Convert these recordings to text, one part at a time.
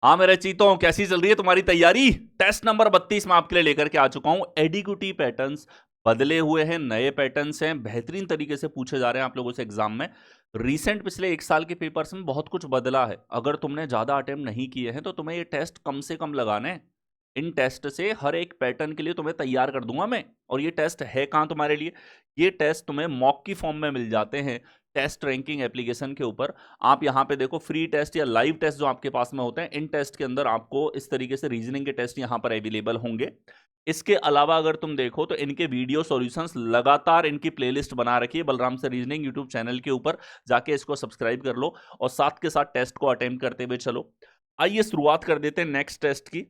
हाँ मेरे चीतों, कैसी चल रही है तुम्हारी तैयारी? टेस्ट नंबर 32 में आपके लिए लेकर के आ चुका हूं। एडिक्यूटी पैटर्न्स बदले हुए हैं, नए पैटर्न्स हैं, बेहतरीन तरीके से पूछे जा रहे हैं आप लोगों से एग्जाम में। रीसेंट पिछले एक साल के पेपर्स में बहुत कुछ बदला है। अगर तुमने ज्यादा अटेम्प्ट नहीं किए हैं तो तुम्हें ये टेस्ट कम से कम लगाने हैं। इन टेस्ट से हर एक पैटर्न के लिए तुम्हें तैयार कर दूंगा मैं। और ये टेस्ट है कहाँ तुम्हारे लिए? ये टेस्ट तुम्हें मॉक की फॉर्म में मिल जाते हैं टेस्ट रैंकिंग एप्लीकेशन के ऊपर। आप यहाँ पे देखो, फ्री टेस्ट या लाइव टेस्ट जो आपके पास में होते हैं, इन टेस्ट के अंदर आपको इस तरीके से रीजनिंग के टेस्ट यहाँ पर अवेलेबल होंगे। इसके अलावा अगर तुम देखो तो इनके वीडियो सॉल्यूशंस लगातार इनकी प्लेलिस्ट बना रखी है Balram sir reasoning YouTube channel के ऊपर। जाके इसको सब्सक्राइब कर लो और साथ के साथ टेस्ट को अटेम्प्ट करते हुए चलो। आइए शुरुआत कर देते हैं नेक्स्ट टेस्ट की।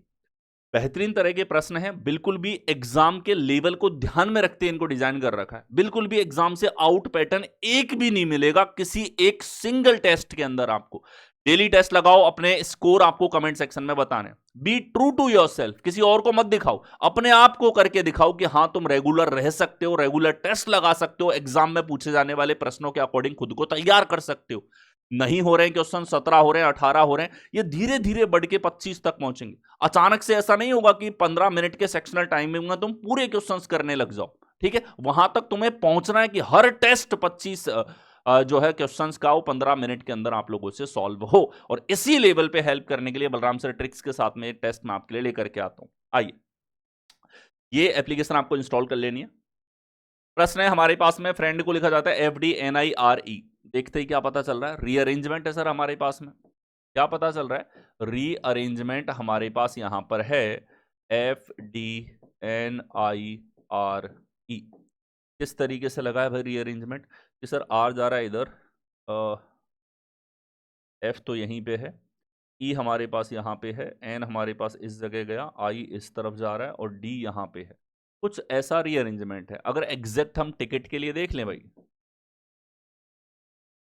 बेहतरीन तरह के प्रश्न हैं, बिल्कुल भी एग्जाम के लेवल को ध्यान में रखते इनको डिजाइन कर रखा है। बिल्कुल भी एग्जाम से आउट पैटर्न एक भी नहीं मिलेगा किसी एक सिंगल टेस्ट के अंदर आपको। डेली टेस्ट लगाओ, अपने स्कोर आपको कमेंट सेक्शन में बताने। बी ट्रू टू योरसेल्फ, किसी और को मत दिखाओ, अपने आप को करके दिखाओ कि हाँ तुम रेगुलर रह सकते हो, रेगुलर टेस्ट लगा सकते हो, एग्जाम में पूछे जाने वाले प्रश्नों के अकॉर्डिंग खुद को तैयार कर सकते हो। नहीं हो रहे हैं क्वेश्चन, 17 हो रहे हैं, 18 हो रहे हैं, ये धीरे धीरे बढ़ के 25 तक पहुंचेंगे। अचानक से ऐसा नहीं होगा कि 15 मिनट के सेक्शनल टाइमिंग में तुम पूरे क्वेश्चंस करने लग जाओ। ठीक है, वहां तक तुम्हें पहुंचना है कि हर टेस्ट 25 जो है क्वेश्चंस का वो 15 मिनट के अंदर आप लोगों से सॉल्व हो। और इसी लेवल पे हेल्प करने के लिए बलराम सर ट्रिक्स के साथ में एक टेस्ट मैं आपके लिए लेकर के आता हूं। आइए, ये एप्लीकेशन आपको इंस्टॉल कर लेनी है। प्रश्न है हमारे पास में, फ्रेंड को लिखा जाता है FDNIRE। देखते ही क्या पता चल रहा है? रीअरेंजमेंट है सर हमारे पास में। क्या पता चल रहा है? रीअरेंजमेंट हमारे पास यहां पर है FDNIRE। किस तरीके से लगा है भाई रीअरेंजमेंट? कि सर आर जा रहा है इधर, एफ तो यहीं पे है, ई हमारे पास यहाँ पे है, एन हमारे पास इस जगह गया, आई इस तरफ जा रहा है और डी यहाँ पे है। कुछ ऐसा रीअरेंजमेंट है। अगर एग्जैक्ट हम टिकट के लिए देख लें भाई,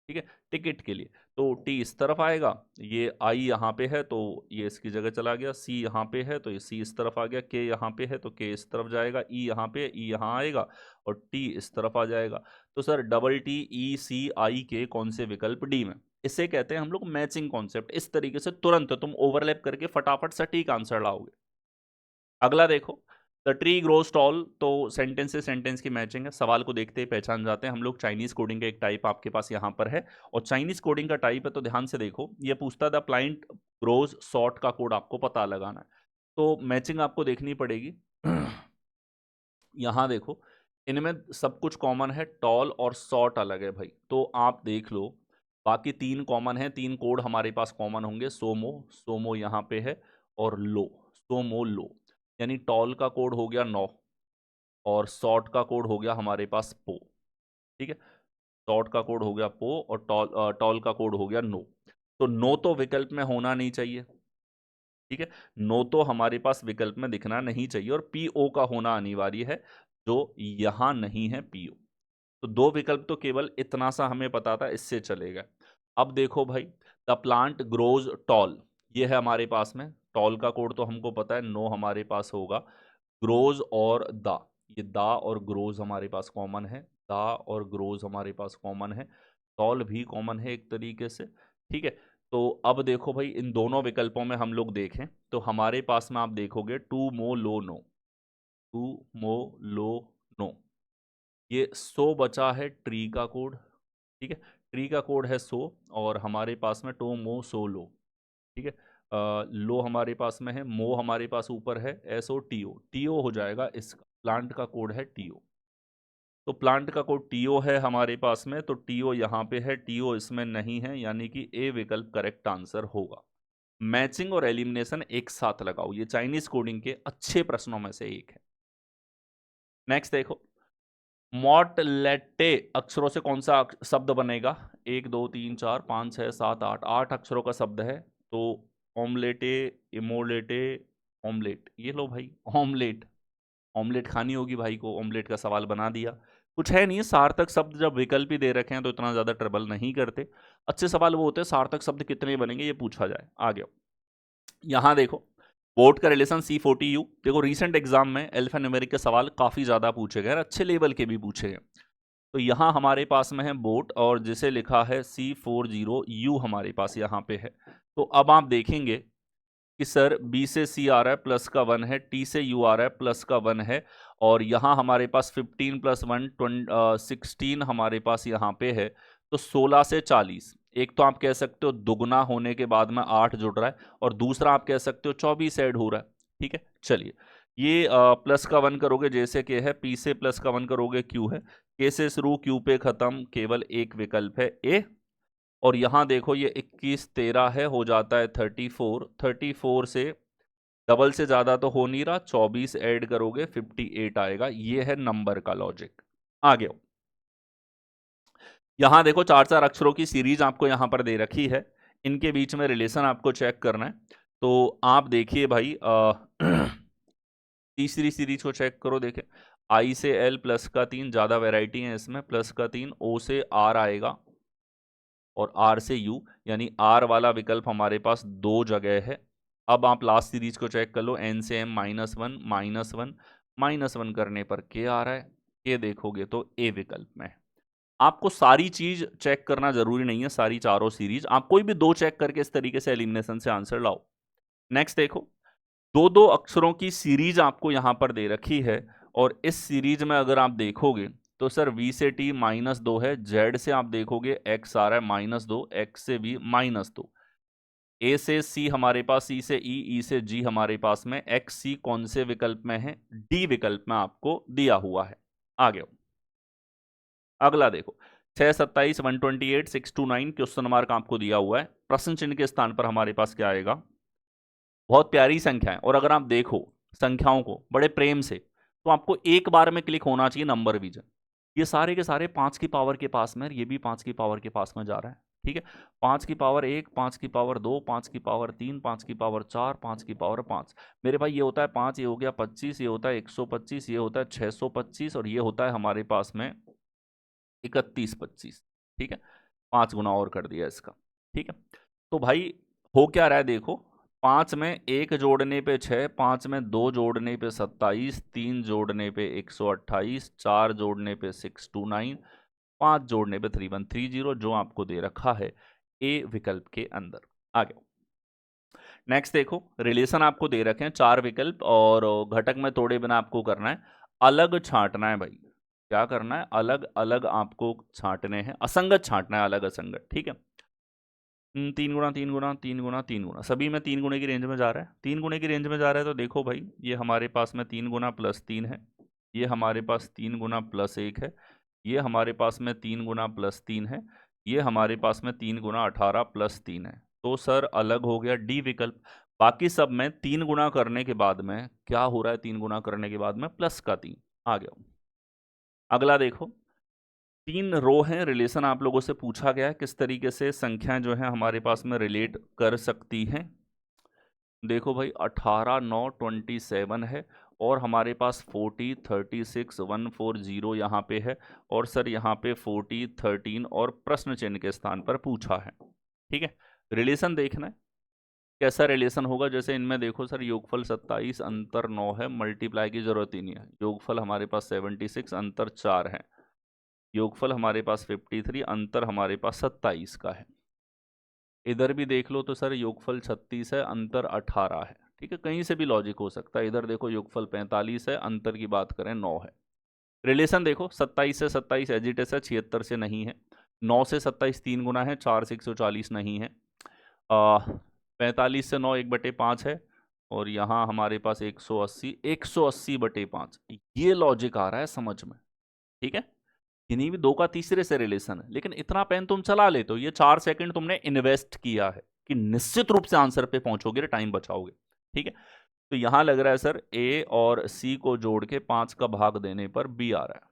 ठीक है, टिकट के लिए तो टी इस तरफ आएगा, ये आई यहाँ पे है तो ये इसकी जगह चला गया, सी यहाँ पे है तो ये सी इस तरफ आ गया, के यहाँ पे है तो के इस तरफ जाएगा, ई यहाँ पे, ई यहाँ आएगा और टी इस तरफ आ जाएगा। तो सर डबल टी ई सी आई के कौन से विकल्प डी में? इसे कहते हैं हम लोग मैचिंग कॉन्सेप्ट। इस तरीके से तुरंत तुम ओवरलैप करके फटाफट सटीक आंसर लाओगे। अगला देखो, द ट्री ग्रोज टॉल, तो सेंटेंस से सेंटेंस की मैचिंग है। सवाल को देखते ही पहचान जाते हैं हम लोग। चाइनीज कोडिंग का एक टाइप आपके पास यहाँ पर है और चाइनीज कोडिंग का टाइप है तो ध्यान से देखो, ये पूछता है द प्लांट ग्रोज शॉर्ट का कोड आपको पता लगाना है। तो मैचिंग आपको देखनी पड़ेगी। यहाँ देखो, इनमें सब कुछ कॉमन है, टॉल और शॉर्ट अलग है भाई, तो आप देख लो। बाकी तीन कॉमन है, तीन कोड हमारे पास कॉमन होंगे। सोमो, सोमो यहाँ पे है और लो, सोमो लो, यानी टॉल का कोड हो गया 9 और शॉर्ट का कोड हो गया हमारे पास पो। ठीक है, शॉर्ट का कोड हो गया पो और टॉल का कोड हो गया नो। तो नो तो विकल्प में होना नहीं चाहिए। ठीक है, नो तो हमारे पास विकल्प में दिखना नहीं चाहिए और पीओ का होना अनिवार्य है, जो यहां नहीं है पीओ। तो दो विकल्प तो केवल इतना सा हमें पता था, इससे चलेगा। अब देखो भाई, द प्लांट ग्रोज टॉल, ये है हमारे पास में। टॉल का कोड तो हमको पता है, नो हमारे पास होगा। ग्रोज और दा, ये दा और ग्रोज हमारे पास कॉमन है, दा और ग्रोज हमारे पास कॉमन है, टॉल भी कॉमन है एक तरीके से। ठीक है, तो अब देखो भाई, इन दोनों विकल्पों में हम लोग देखें तो हमारे पास में आप देखोगे टू मो लो नो, टू मो लो नो, ये 100 बचा है ट्री का कोड। ठीक है, ट्री का कोड है 100 और हमारे पास में टो मो सो लो। ठीक है, लो हमारे पास में है, मो हमारे पास ऊपर है, SO TO, TO हो जाएगा इसका। प्लांट का कोड है TO, तो प्लांट का कोड TO है हमारे पास में, तो TO यहाँ पे है, TO इसमें नहीं है, यानी कि ए विकल्प करेक्ट आंसर होगा। मैचिंग और एलिमिनेशन एक साथ लगाओ, ये चाइनीज कोडिंग के अच्छे प्रश्नों में से एक है। नेक्स्ट देखो, मॉटलेटे अक्षरों से कौन सा शब्द बनेगा? 1 2 3 4 5 6 7 8, 8 अक्षरों का शब्द है। तो ऑमलेटे, इमोलेटे, ऑमलेट, ये लो भाई ऑमलेट। ऑमलेट खानी होगी भाई को, ऑमलेट का सवाल बना दिया। कुछ है नहीं, सार्थक शब्द जब विकल्प ही दे रखे हैं तो इतना ज्यादा ट्रबल नहीं करते। अच्छे सवाल वो होते हैं सार्थक शब्द कितने बनेंगे ये पूछा जाए। आ गया, यहां देखो, बोर्ड का रिलेशन C40U। देखो रिसेंट एग्जाम में अल्फा न्यूमेरिक के सवाल काफी ज्यादा पूछे गए, अच्छे लेवल के भी पूछे गए। तो यहाँ हमारे पास में है बोट और जिसे लिखा है C40U हमारे पास यहाँ पे है। तो अब आप देखेंगे कि सर बी से सी आ रहा है प्लस का 1 है, टी से यू आ रहा है प्लस का 1 है, और यहाँ हमारे पास 15 प्लस 1 16 हमारे पास यहाँ पे है, तो 16 से 40। एक तो आप कह सकते हो दुगना होने के बाद में 8 जुड़ रहा है, और दूसरा आप कह सकते हो 24 ऐड हो रहा है। ठीक है, चलिए ये प्लस का 1 करोगे जैसे कि है, पी से प्लस का 1 करोगे क्यू है, के से शुरू क्यू पे खत्म, केवल एक विकल्प है ए। और यहां देखो ये 21 13 है, हो जाता है 34। 34 से डबल से ज्यादा तो हो नहीं रहा, 24 ऐड करोगे 58 आएगा। ये है नंबर का लॉजिक। आगे यहां देखो 4 अक्षरों की सीरीज आपको यहां पर दे रखी है, इनके बीच में रिलेशन आपको चेक करना है। तो आप देखिए भाई तीसरी सीरीज को चेक करो, देखें आई से एल प्लस का 3, ज्यादा वेराइटी है इसमें, प्लस का 3, ओ से आर आएगा और आर से यू, यानी आर वाला विकल्प हमारे पास 2 जगह है। अब आप लास्ट सीरीज को चेक कर लो, एन से एम -1 -1 -1 करने पर के आ रहा है, के देखोगे तो ए विकल्प में है। आपको सारी चीज चेक करना जरूरी नहीं है, सारी चारों सीरीज आप कोई भी 2 चेक करके इस तरीके से एलिमिनेशन से आंसर लाओ। नेक्स्ट देखो, 2 अक्षरों की सीरीज आपको यहां पर दे रखी है, और इस सीरीज में अगर आप देखोगे तो सर v से t -2 है, z से आप देखोगे x आ रहा है -2, x से v -2, a से c हमारे पास, c से e से g हमारे पास में, x c कौन से विकल्प में है, d विकल्प में आपको दिया हुआ है। आगे अगला देखो 6 27 128 629 क्वेश्चन मार्क आपको दिया हुआ है, प्रश्न चिन्ह के स्थान पर हमारे पास क्या आएगा। बहुत प्यारी संख्या है, और अगर आप देखो संख्याओं को बड़े प्रेम से तो आपको एक बार में क्लिक होना चाहिए नंबर विजन। ये सारे के सारे 5 की पावर के पास में, ये भी 5 की पावर के पास में जा रहा है। ठीक है, 5 की पावर 1, 5 की पावर 2, 5 की पावर 3, 5 की पावर 4, 5 की पावर 5। मेरे भाई ये होता है 5, ये हो गया 25, ये होता है 125, ये होता है 625, और ये होता है हमारे पास में 31 25। ठीक है, 5 गुना और कर दिया इसका। ठीक है, तो भाई हो क्या रहा है देखो, 5 में 1 जोड़ने पे 6, 5 में 2 जोड़ने पे 27, 3 जोड़ने पे 128, 4 जोड़ने पे 629, 5 जोड़ने पे 3130, जो आपको दे रखा है ए विकल्प के अंदर। आगे नेक्स्ट देखो, रिलेशन आपको दे रखे हैं 4 विकल्प, और घटक में तोड़े बिना आपको करना है, अलग छांटना है भाई। क्या करना है, अलग अलग आपको छांटने हैं, असंगत छांटना है, अलग असंगत। ठीक है, 3 गुना 3 गुना 3 गुना 3 गुना, सभी में 3 गुने की रेंज में जा रहा है, 3 गुने की रेंज में जा रहा है। तो देखो भाई ये हमारे पास में 3 गुना प्लस 3 है, ये हमारे पास 3 गुना प्लस 1 है, ये हमारे पास में 3 गुना प्लस 3 है, ये हमारे पास में 3 गुना 18 प्लस 3 है। तो सर अलग हो गया डी विकल्प। बाकी सब में 3 गुना करने के बाद में क्या हो रहा है, 3 गुना करने के बाद में प्लस का 3 आ गया। अगला देखो, 3 रो हैं, रिलेशन आप लोगों से पूछा गया है किस तरीके से संख्याएं जो है हमारे पास में रिलेट कर सकती हैं। देखो भाई 18 9 27 है, और हमारे पास 40 36 140 यहाँ पे है, और सर यहाँ पे 40 13 और प्रश्न चिन्ह के स्थान पर पूछा है। ठीक है, रिलेशन देखना है कैसा रिलेशन होगा। जैसे इनमें देखो सर योगफल 27, अंतर 9 है, मल्टीप्लाई की जरूरत ही नहीं है। योगफल हमारे पास 76, अंतर 4 है। योगफल हमारे पास 53, अंतर हमारे पास 27 का है। इधर भी देख लो तो सर योगफल 36 है, अंतर 18 है। ठीक है, कहीं से भी लॉजिक हो सकता है। इधर देखो योगफल 45 है, अंतर की बात करें 9 है। रिलेशन देखो 27 से 27 एजिटेस है, 76 से नहीं है। 9 से 27 3 गुना है, 4 से 140 नहीं है। 45 से 9 1/5 है, और यहाँ हमारे पास 180 180/5। ये लॉजिक आ रहा है समझ में। ठीक है, इन्हीं भी 2 का तीसरे से रिलेशन है, लेकिन इतना पेन तुम चला लेते हो, ये 4 सेकंड तुमने इन्वेस्ट किया है कि निश्चित रूप से आंसर पे पहुंचोगे, टाइम बचाओगे। ठीक है, तो यहां लग रहा है सर ए और सी को जोड़ के 5 का भाग देने पर बी आ रहा है।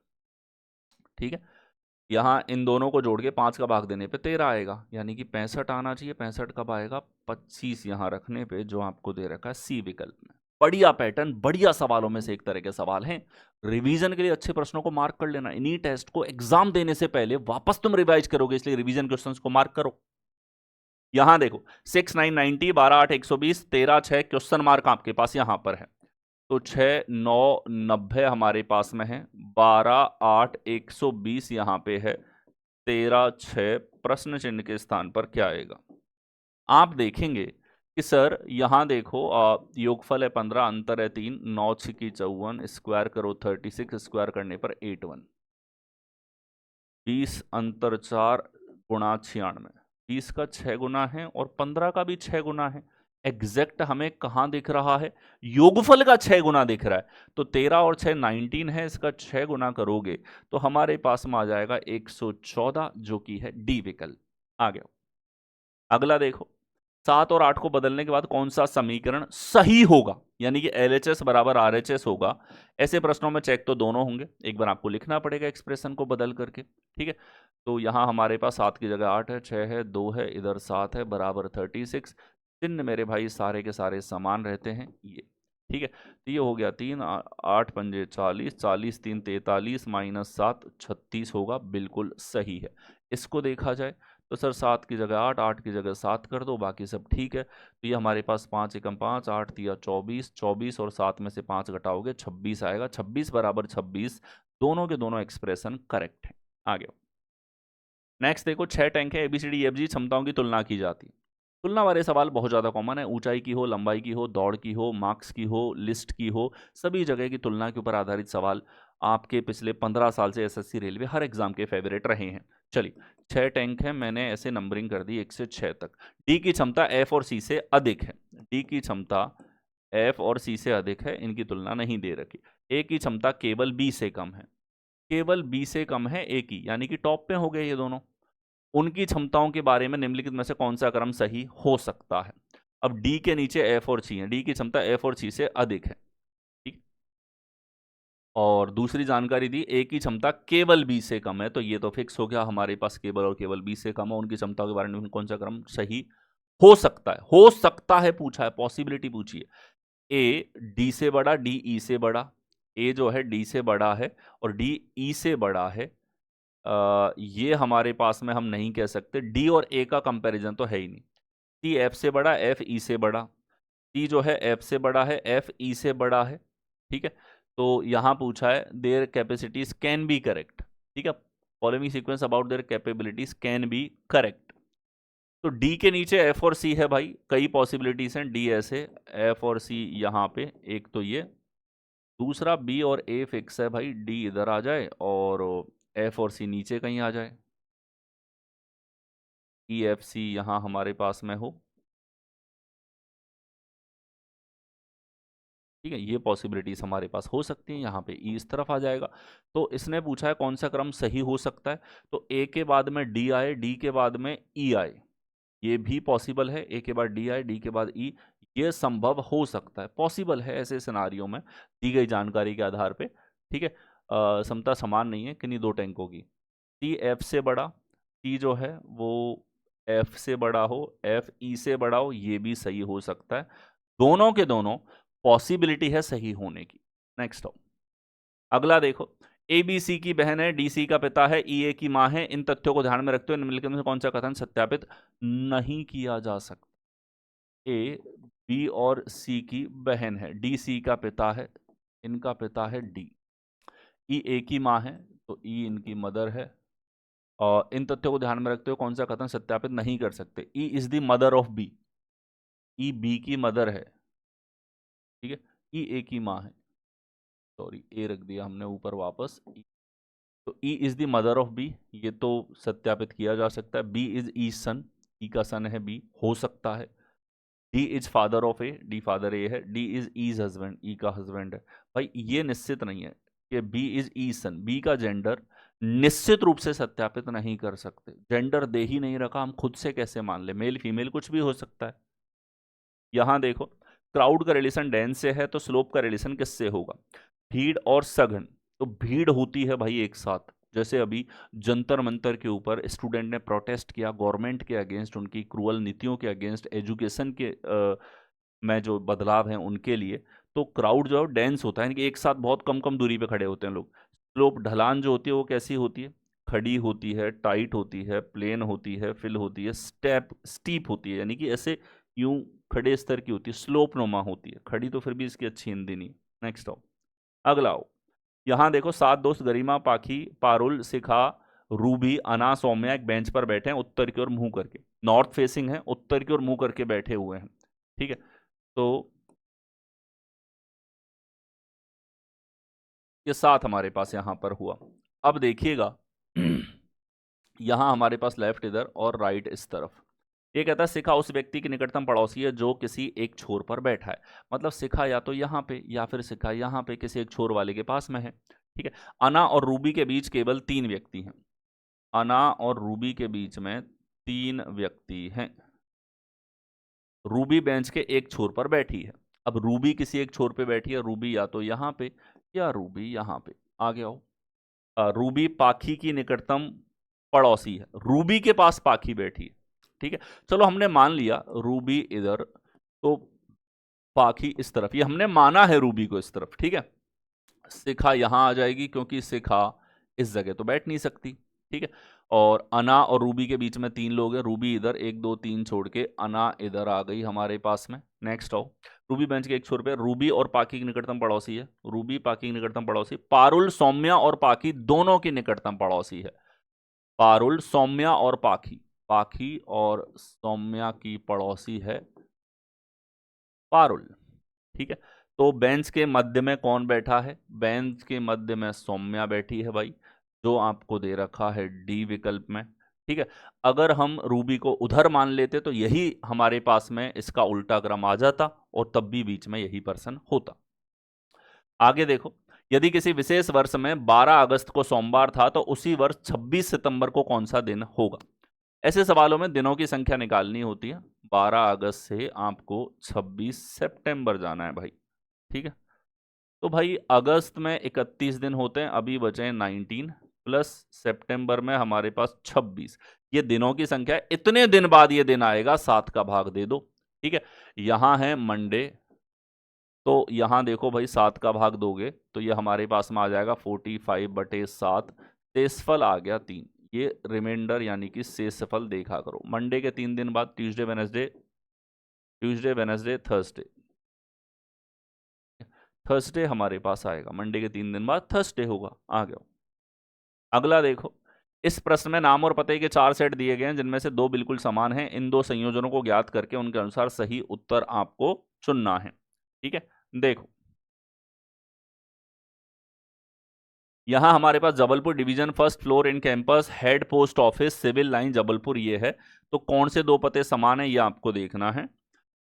ठीक है, यहां इन दोनों को जोड़ के 5 का भाग देने पे 13 आएगा, यानी कि 65 आना चाहिए। 65 कब आएगा, 25 यहां रखने पे, जो आपको दे रखा है सी विकल्प में। बढ़िया पैटर्न, बढ़िया सवालों में से एक तरह के सवाल हैं। रिवीजन के लिए अच्छे प्रश्नों को मार्क कर लेना। इन्हीं टेस्ट को एग्जाम देने से पहले वापस तुम रिवाइज करोगे, इसलिए रिवीजन क्वेश्चंस को मार्क करो। यहां देखो 6 9 90, 12 8 120, 13 6 क्वेश्चन मार्क आपके पास यहां पर है। तो 6 9 90 हमारे पास में है, 12 8 120 यहां पे है, 13 6 प्रश्न चिन्ह के स्थान पर क्या आएगा। आप देखेंगे कि सर यहाँ देखो योगफल है 15, अंतर है 3, 9 6 54, स्क्वायर करो 36, स्क्वायर करने पर 81, 20 अंतर 4 गुणा 96, 20 का 6 गुना है और 15 का भी 6 गुना है। एग्जैक्ट हमें कहाँ दिख रहा है? योगफल का 6 गुना दिख रहा है। तो 13 और 6 19 है, इसका 6 गुना करोगे तो हमारे पास में आ जाएगा 114, जो कि है डी विकल्प। आ गया। अगला देखो, 7 और 8 को बदलने के बाद कौन सा समीकरण सही होगा, यानी कि LHS बराबर RHS होगा। ऐसे प्रश्नों में चेक तो दोनों होंगे, एक बार आपको लिखना पड़ेगा एक्सप्रेशन को बदल करके, ठीक है। तो यहाँ हमारे पास 7 की जगह 8 है, 6 है, 2 है, इधर 7 है, बराबर 36। चिन्ह मेरे भाई सारे के सारे समान रहते हैं, ये ठीक है। तो ये हो गया 3, 8 पंजे 40, 40 3 43, -7 36 होगा, बिल्कुल सही है। इसको देखा जाए तो सर 7 की जगह 8, 8 की जगह 7 कर दो, बाकी सब ठीक है। तो ये हमारे पास 5 एकम 5, 8 तिया 24, 24 और 7 में से 5 घटाओगे 26 आएगा, 26 बराबर 26, दोनों के दोनों एक्सप्रेशन करेक्ट है। आगे नेक्स्ट देखो, 6 टैंक है, ABCD क्षमताओं की तुलना की जाती है। तुलना वाले सवाल बहुत ज़्यादा कॉमन है, ऊंचाई की हो, लंबाई की हो, दौड़ की हो, मार्क्स की हो, लिस्ट की हो, सभी जगह की तुलना के ऊपर आधारित सवाल आपके पिछले 15 साल से SSC रेलवे हर एग्जाम के फेवरेट रहे हैं। चलिए 6 टैंक है, मैंने ऐसे नंबरिंग कर दी 1 से 6 तक। डी की क्षमता F और C से अधिक है, डी की क्षमता F और C से अधिक है, इनकी तुलना नहीं दे रखी। ए की क्षमता केवल B से कम है, केवल B से कम है ए की, यानी कि टॉप पे हो गए ये दोनों। उनकी क्षमताओं के बारे में निम्नलिखित में से कौन सा क्रम सही हो सकता है? अब डी के नीचे F और C है, डी की क्षमता F और C से अधिक है, ठीक। और दूसरी जानकारी दी ए की क्षमता केवल B से कम है, तो ये तो फिक्स हो गया हमारे पास, केवल और केवल B से कम है, उनकी क्षमताओं के बारे में कौन सा क्रम सही हो सकता है? हो सकता है पूछा है, पॉसिबिलिटी पूछी है। ए डी से बड़ा, डी ई से बड़ा, ए जो है डी से बड़ा है और डी ई से बड़ा है। ये हमारे पास में हम नहीं कह सकते, डी और ए का कंपैरिजन तो है ही नहीं। सी एफ से बड़ा, एफ ई से बड़ा, सी जो है एफ से बड़ा है, एफ ई से बड़ा है, ठीक है। तो यहां पूछा है there capacities can be correct, ठीक है, following sequence about their capabilities can be correct. तो डी के नीचे एफ और सी है भाई, कई पॉसिबिलिटीज हैं, डी ऐसे, एफ और सी यहाँ पे, एक तो ये, दूसरा बी और ए फिक्स है भाई, डी इधर आ जाए और एफ और सी नीचे कहीं आ जाए, ई एफ सी यहाँ हमारे पास में हो, ठीक है। ये पॉसिबिलिटीज हमारे पास हो सकती हैं, यहाँ पे ई इस तरफ आ जाएगा। तो इसने पूछा है कौन सा क्रम सही हो सकता है, तो ए के बाद में डी आए, डी के बाद में ई आए, ये भी पॉसिबल है, ए के बाद डी आए, डी के बाद ई, ये संभव हो सकता है, पॉसिबल है ऐसे सिनारियों में दी गई जानकारी के आधार पे, ठीक है। क्षमता समान नहीं है किन्हीं दो टैंकों की। सी एफ से बड़ा, सी जो है वो एफ से बड़ा हो, एफ ई से बड़ा हो, ये भी सही हो सकता है, दोनों के दोनों पॉसिबिलिटी है सही होने की। नेक्स्ट अगला देखो, ए बी सी की बहन है, डी सी का पिता है, ई ए की मां है, इन तथ्यों को ध्यान में रखते हुए निम्नलिखित में से कौन सा कथन सत्यापित नहीं किया जा सकता? ए बी और सी की बहन है, डी सी का पिता है, इनका पिता है डी, ई ए की मां है, तो ई इनकी मदर है, और इन तथ्यों को ध्यान में रखते हुए कौन सा कथन सत्यापित नहीं कर सकते? E is the mother of B, E B की मदर है, ठीक है, ई ए की मां है, सॉरी ए रख दिया हमने ऊपर वापस, तो E is the mother of B, ये तो सत्यापित किया जा सकता है। बी इज ई सन, ई का सन है बी, हो सकता है। D is father of A, D father A है, D is E's husband, E का हस्बैंड है। भाई ये निश्चित नहीं है कि B is E son, B का जेंडर निश्चित रूप से सत्यापित नहीं कर सकते, जेंडर दे ही नहीं रखा, हम खुद से कैसे मान ले, मेल फीमेल कुछ भी हो सकता है। यहां देखो, क्राउड का रिलेशन डेंस से है, तो स्लोप का रिलेशन किससे होगा? भीड़ और सघन, तो भीड़ होती है भाई एक साथ, जैसे अभी जंतर मंतर के ऊपर स्टूडेंट ने प्रोटेस्ट किया गवर्नमेंट के अगेंस्ट, उनकी क्रूअल नीतियों के अगेंस्ट, एजुकेशन के में जो बदलाव हैं उनके लिए, तो क्राउड जो है डेंस होता है, यानी कि एक साथ बहुत कम कम दूरी पे खड़े होते हैं लोग। स्लोप ढलान जो होती है वो कैसी होती है? खड़ी होती है, टाइट होती है, प्लेन होती है, फिल होती है, स्टीप होती है, यानी कि ऐसे यूं खड़े स्तर की होती है, स्लोप नुमा होती है, खड़ी तो फिर भी इसकी अच्छी हिंदी नहीं। नेक्स्ट आओ, अगला आओ, यहाँ देखो 7 दोस्त गरिमा, पाखी, पारुल, शिखा, रूबी, अना, सौम्या एक बेंच पर बैठे हैं उत्तर की ओर मुंह करके, नॉर्थ फेसिंग है, उत्तर की ओर मुंह करके बैठे हुए हैं, ठीक है, तो ये 7 हमारे पास यहां पर हुआ। अब देखिएगा यहां हमारे पास लेफ्ट इधर और राइट इस तरफ। ये कहता है शिखा उस व्यक्ति की निकटतम पड़ोसी है जो किसी एक छोर पर बैठा है। मतलब शिखा या तो यहाँ पे या फिर शिखा यहाँ पे किसी एक छोर वाले के पास में है। ठीक है, अना और रूबी के बीच केवल 3 व्यक्ति हैं। अना और रूबी के बीच में 3 व्यक्ति हैं। रूबी बेंच के एक छोर पर बैठी है। अब रूबी किसी एक छोर पे बैठी है, रूबी या तो यहाँ पे या रूबी यहाँ पे। आगे आओ। रूबी पाखी की निकटतम पड़ोसी है, रूबी के पास पाखी बैठी है। ठीक है, चलो हमने मान लिया रूबी इधर तो पाखी इस तरफ, ये हमने माना है रूबी को इस तरफ। ठीक है, शिखा यहां आ जाएगी क्योंकि शिखा इस जगह तो बैठ नहीं सकती। ठीक है, और अना और रूबी के बीच में 3 लोग हैं, रूबी इधर 1 2 3 छोड़ के अना इधर आ गई हमारे पास में। नेक्स्ट आओ। रूबी बेंच के एक छोर पे, रूबी और पाखी की निकटतम पड़ोसी है, रूबी पाखी की निकटतम पड़ोसी। पारुल सौम्या और पाखी दोनों की निकटतम पड़ोसी है। पारुल सौम्या और पाखी, पाखी और सौम्या की पड़ोसी है पारुल। ठीक है, तो बेंच के मध्य में कौन बैठा है? बेंच के मध्य में सौम्या बैठी है भाई, जो आपको दे रखा है डी विकल्प में। ठीक है, अगर हम रूबी को उधर मान लेते तो यही हमारे पास में इसका उल्टा क्रम आ जाता और तब भी बीच में यही पर्सन होता। आगे देखो, यदि किसी विशेष वर्ष में 12 अगस्त को सोमवार था तो उसी वर्ष 26 सितंबर को कौन सा दिन होगा? ऐसे सवालों में दिनों की संख्या निकालनी होती है। 12 अगस्त से आपको 26 सितंबर जाना है भाई। ठीक है, तो भाई अगस्त में 31 दिन होते हैं, अभी बचे 19 प्लस सितंबर में हमारे पास 26। ये दिनों की संख्या है, इतने दिन बाद ये दिन आएगा, 7 का भाग दे दो। ठीक है, यहां है मंडे, तो यहां देखो भाई 7 का भाग दोगे तो ये हमारे पास में आ जाएगा 45/7। शेषफल आ गया 3। ये रिमाइंडर यानी कि शेषफल देखा करो। मंडे के 3 दिन बाद Tuesday Wednesday, Tuesday Wednesday Thursday, Thursday हमारे पास आएगा। मंडे के 3 दिन बाद थर्सडे होगा। आ गया। अगला देखो, इस प्रश्न में नाम और पते के 4 सेट दिए गए हैं जिनमें से 2 बिल्कुल समान हैं। इन 2 संयोजनों को ज्ञात करके उनके अनुसार सही उत्तर आपको चुनना है। ठीक है, देखो यहां हमारे पास Jabalpur division first floor in campus head post office civil line Jabalpur ये है। तो कौन से 2 पते समान है ये आपको देखना है।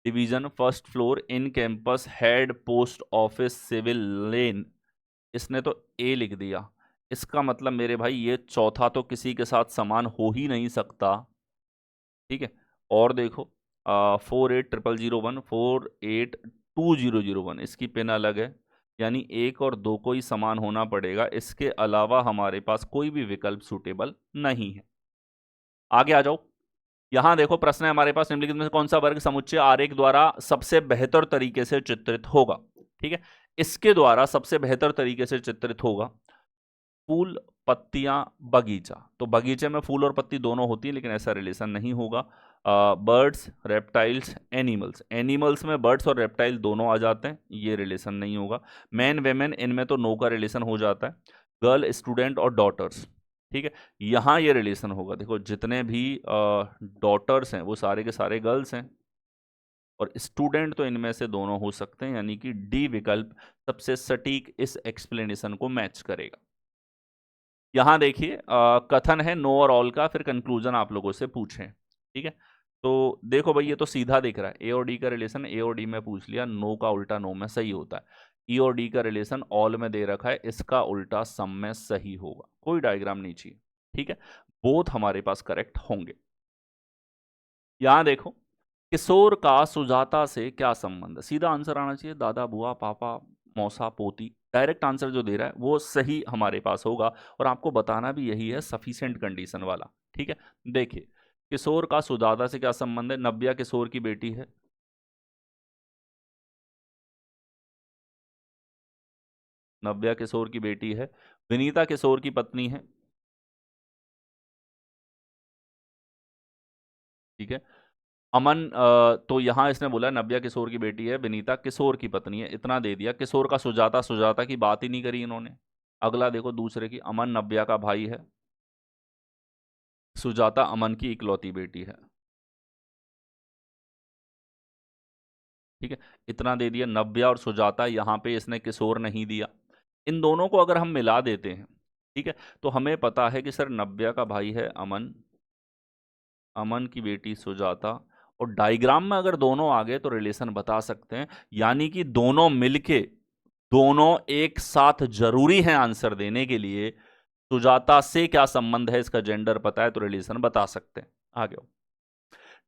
Division first floor in campus head post office civil lane, इसने तो ए लिख दिया, इसका मतलब मेरे भाई ये चौथा तो किसी के साथ समान हो ही नहीं सकता। ठीक है, और देखो 480001 482001, इसकी पिन अलग है, यानी 1 और 2 को ही समान होना पड़ेगा, इसके अलावा हमारे पास कोई भी विकल्प सूटेबल नहीं है। आगे आ जाओ। यहां देखो प्रश्न है हमारे पास, निम्नलिखित में से कौन सा वर्ग समुच्चय आरेख द्वारा सबसे बेहतर तरीके से चित्रित होगा? ठीक है, इसके द्वारा सबसे बेहतर तरीके से चित्रित होगा फूल पत्तियां बगीचा। तो बगीचे में फूल और पत्ती दोनों होती हैं लेकिन ऐसा रिलेशन नहीं होगा। बर्ड्स रेप्टाइल्स एनिमल्स, एनिमल्स में बर्ड्स और रेप्टाइल दोनों आ जाते हैं, ये रिलेशन नहीं होगा। मैन वेमेन, इनमें तो नो का रिलेशन हो जाता है। गर्ल स्टूडेंट और डॉटर्स, ठीक है, यहाँ ये रिलेशन होगा। देखो जितने भी डॉटर्स हैं वो सारे के सारे गर्ल्स हैं और स्टूडेंट तो इनमें से दोनों हो सकते हैं, यानी कि डी विकल्प सबसे सटीक इस एक्सप्लेनेशन को मैच करेगा। यहां देखिए कथन है नो और ऑल का, फिर कंक्लूजन आप लोगों से पूछें। ठीक है, तो देखो भाई ये तो सीधा दिख रहा है, ए और डी का रिलेशन ए और डी में पूछ लिया, नो का उल्टा नो में सही होता है। ई और डी का रिलेशन ऑल में दे रखा है, इसका उल्टा सम में सही होगा, कोई डायग्राम नहीं चाहिए। ठीक है, बोथ हमारे पास करेक्ट होंगे। यहां देखो किशोर का सुजाता से क्या संबंध है, सीधा आंसर आना चाहिए, दादा बुआ पापा मौसा पोती। डायरेक्ट आंसर जो दे रहा है वो सही हमारे पास होगा और आपको बताना भी यही है, सफिशिएंट कंडीशन वाला। ठीक है, देखिए किशोर का सुजाता से क्या संबंध है? नव्या किशोर की बेटी है, नव्या किशोर की बेटी है। विनीता किशोर की पत्नी है। ठीक है, अमन तो यहां इसने बोला नव्या किशोर की बेटी है, विनीता किशोर की पत्नी है, इतना दे दिया। किशोर का सुजाता, सुजाता की बात ही नहीं करी इन्होंने। अगला देखो दूसरे की, अमन नव्या का भाई है, सुजाता अमन की इकलौती बेटी है। ठीक है, इतना दे दिया। नव्या और सुजाता, यहाँ पे इसने किशोर नहीं दिया। इन दोनों को अगर हम मिला देते हैं, ठीक है, तो हमें पता है कि सर नव्या का भाई है अमन, अमन की बेटी सुजाता, और डायग्राम में अगर दोनों आ गए तो रिलेशन बता सकते हैं। यानी कि दोनों मिलके, दोनों एक साथ जरूरी है आंसर देने के लिए। सुजाता से क्या संबंध है, इसका जेंडर पता है तो रिलेशन बता सकते हैं। आगे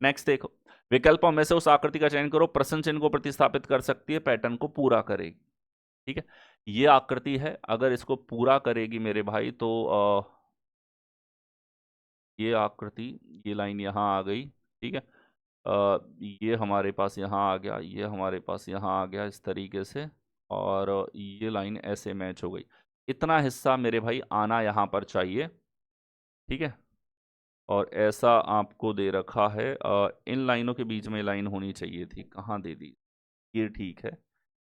नेक्स्ट देखो, विकल्पों में से उस आकृति का चयन करो प्रश्न चिन्ह को प्रतिस्थापित कर सकती है, पैटर्न को पूरा करेगी। ठीक है, ये आकृति है, अगर इसको पूरा करेगी मेरे भाई तो ये आकृति, ये लाइन यहां आ गई। ठीक है, ये हमारे पास यहाँ आ गया, ये हमारे पास यहाँ आ गया इस तरीके से, और ये लाइन ऐसे मैच हो गई। इतना हिस्सा मेरे भाई आना यहाँ पर चाहिए। ठीक है, और ऐसा आपको दे रखा है, इन लाइनों के बीच में लाइन होनी चाहिए थी, कहाँ दे दी। ये ठीक है,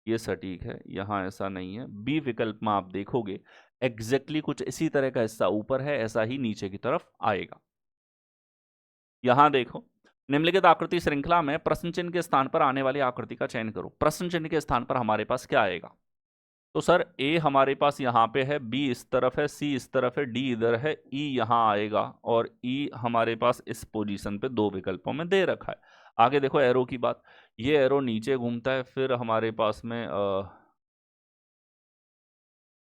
ये सटीक है, यहाँ ऐसा नहीं है। बी विकल्प में आप देखोगे एग्जैक्टली कुछ इसी तरह का हिस्सा ऊपर है, ऐसा ही नीचे की तरफ आएगा। यहां देखो, निम्नलिखित आकृति श्रृंखला में प्रश्न चिन्ह के स्थान पर आने वाली आकृति का चयन करो। प्रश्न चिन्ह के स्थान पर हमारे पास क्या आएगा? तो सर ए हमारे पास यहाँ पे है, बी इस तरफ है, सी इस तरफ है, डी इधर है, ई यहाँ आएगा, और ई हमारे पास इस पोजीशन पे दो विकल्पों में दे रखा है। आगे देखो एरो की बात, ये एरो नीचे घूमता है, फिर हमारे पास में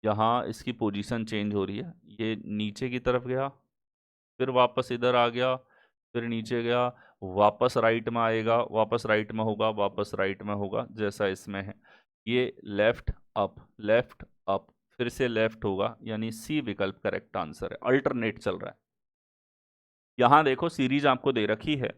यहाँ इसकी पोजीशन चेंज हो रही है, ये नीचे की तरफ गया, फिर वापस इधर आ गया, फिर नीचे गया, वापस राइट में आएगा, वापस राइट में होगा, वापस राइट में होगा, जैसा इसमें है। ये लेफ्ट अप, फिर से लेफ्ट होगा, यानी सी विकल्प करेक्ट आंसर है। अल्टरनेट चल रहा है। यहां देखो सीरीज आपको दे रखी है,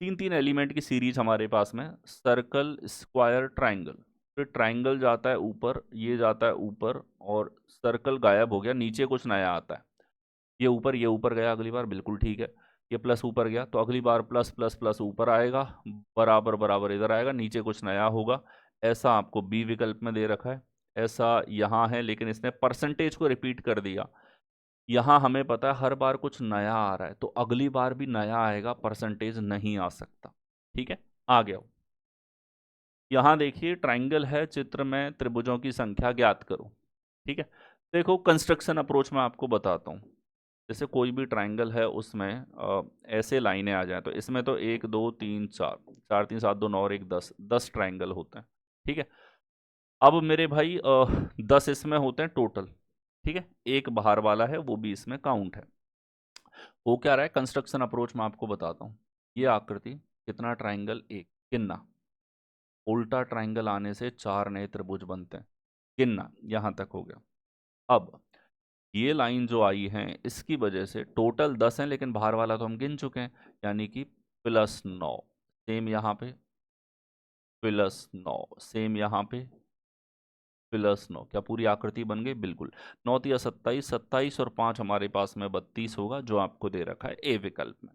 तीन तीन एलिमेंट की सीरीज हमारे पास में, सर्कल, स्क्वायर, ट्राइंगल। फिर ट्राइंगल जाता है ऊपर, ये जाता है ऊपर, और सर्कल गायब हो गया, नीचे कुछ नया आता है। ये ऊपर गया अगली बार, बिल्कुल ठीक है। ये प्लस ऊपर गया तो अगली बार प्लस प्लस प्लस ऊपर आएगा, बराबर बराबर इधर आएगा, नीचे कुछ नया होगा। ऐसा आपको बी विकल्प में दे रखा है। ऐसा यहाँ है, लेकिन इसने परसेंटेज को रिपीट कर दिया। यहाँ हमें पता है हर बार कुछ नया आ रहा है, तो अगली बार भी नया आएगा, परसेंटेज नहीं आ सकता। ठीक है, आ गया। यहाँ देखिए ट्राइंगल है, चित्र में त्रिभुजों की संख्या ज्ञात करो। ठीक है, देखो कंस्ट्रक्शन अप्रोच में आपको बताता हूँ। जैसे कोई भी ट्राइंगल है, उसमें ऐसे लाइनें आ जाए, तो इसमें तो 1 2 3 4, 4 3 7 2 9 और 1 10, 10 ट्राइंगल होते हैं। ठीक है, अब मेरे भाई 10 इसमें होते हैं टोटल। ठीक है, एक बाहर वाला है, वो भी इसमें काउंट है। वो क्या रहा है, कंस्ट्रक्शन अप्रोच में आपको बताता हूँ। ये आकृति कितना ट्राइंगल, एक, गिनना। उल्टा ट्राइंगल आने से 4 नए त्रिभुज बनते हैं, गिनना। यहां तक हो गया। अब ये लाइन जो आई है, इसकी वजह से टोटल 10 है, लेकिन बाहर वाला तो हम गिन चुके हैं, यानी कि +9। सेम यहाँ पे +9, सेम यहाँ पे +9। क्या पूरी आकृति बन गई? बिल्कुल। 9 × 27, 27 और 5 हमारे पास में 32 होगा, जो आपको दे रखा है ए विकल्प में।